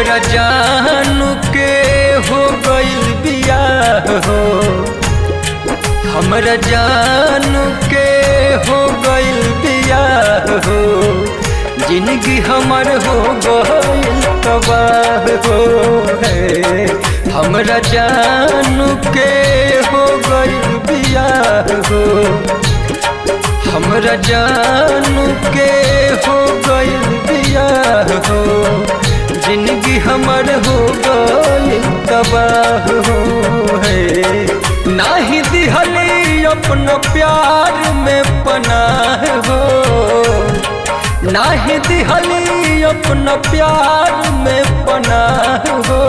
हमरा जानू के हो गइल बियाह हो, हमरा जानू के हो गइल बियाह हो, जिंदगी हमर हो गइल तबाह हो है। हमरा जानू के हो गइल बियाह हो, हमरा जानू के हो गइल बियाह हो, जिंदगी हमर हो गइल तबाह हो है। नाही दिहली अपना प्यार में पनाह हो, नाही दिहली अपना प्यार में पनाह हो,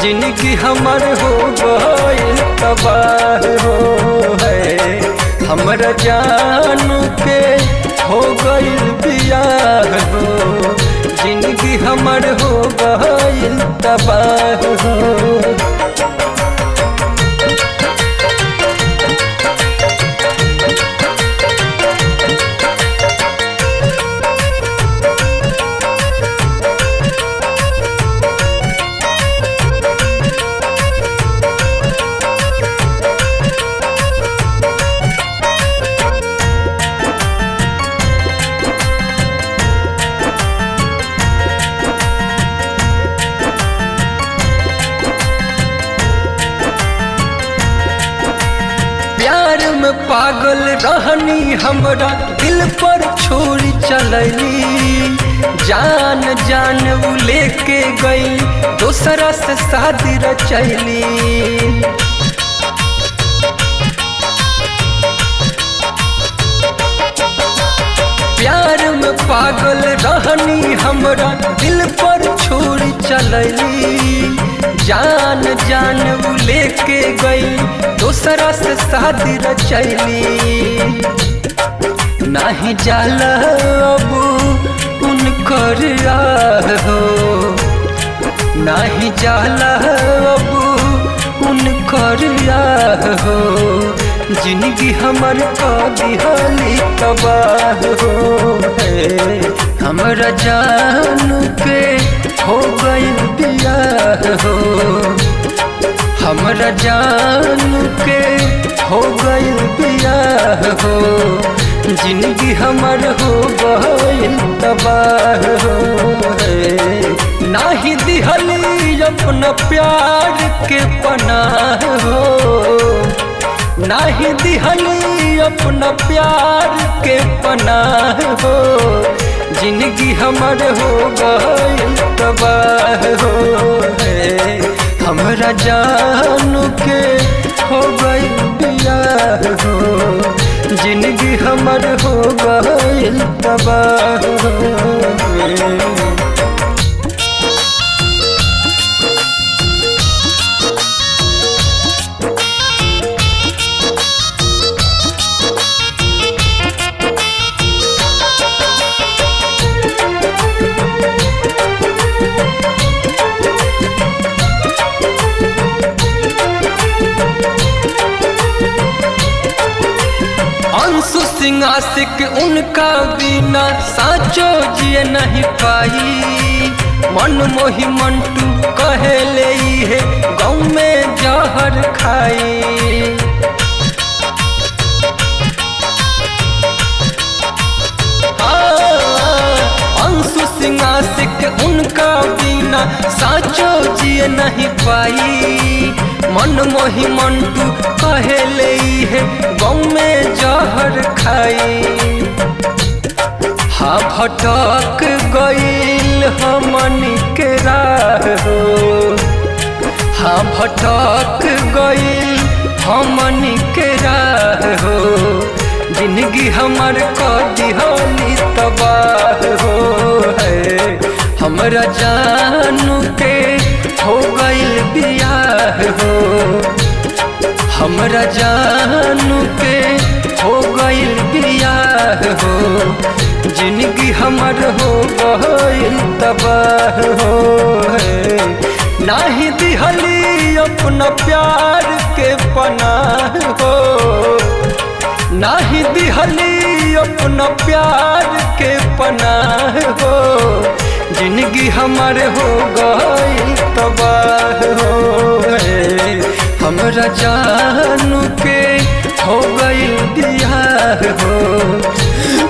जिंदगी हमर हो गइल तबाह हो है। हमरा जानू के हो गइल बियाह हो, जिंदगी हमर हो गइल तबाह हो। पागल रहनी हमरा दिल पर छोड़ी चलैली, जान जान उ लेके गई दोसरा से शादी रचैली। प्यार में पागल रहनी हमरा दिल पर छोड़ी चलैली, जान जान उ लेके गई दोसरा से शादी रचैली। नाही जाला अब उनकर राह हो, नाही जाला अब उनकर राह हो, जिंदगी हमर का दिहली तबाह हो है। हमरा जानू के हो गइल बियाह हो, हमरा जानू के हो गइल बियाह हो, जिंदगी हमर हो गइल तबाह हो है। नाही दिहली अपना प्यार के पनाह हो, नाही दिहली अपना प्यार के पनाह हो, जिंदगी हमर हो गइल तबाह हो है। हमरा जानू के हो गइल बियाह हो, जिंदगी हमर हो गइल तबाह हो है। अंशु सिंह आशिक उनका बिना साचो जिए नहीं पाई, मन मोही मंटू कहेले है गाँव में जहर खाई। अंशु सिंह आशिक उनका बिना साचो जिए नहीं पाई, मन मोही मंटू कहेले है गाँव में जहर खाई। हाँ भटक गइल हमनी के राह हो, हाँ भटक गइल हमनी के राह हो, जिंदगी हमर का दिहली तबाह हो है। हमरा जानू के हो गइल बियाह हो, हमरा जानू के हो गइल बियाह हो, जिंदगी हमर हो गइल तबाह हो है। नाही दिहली अपना प्यार के पनाह हो, नाही दिहली अपना प्यार के पनाह हो, जिंदगी हमारे हो गई तबाह हो गए। हमरा जानू के हो गई बियाह हो।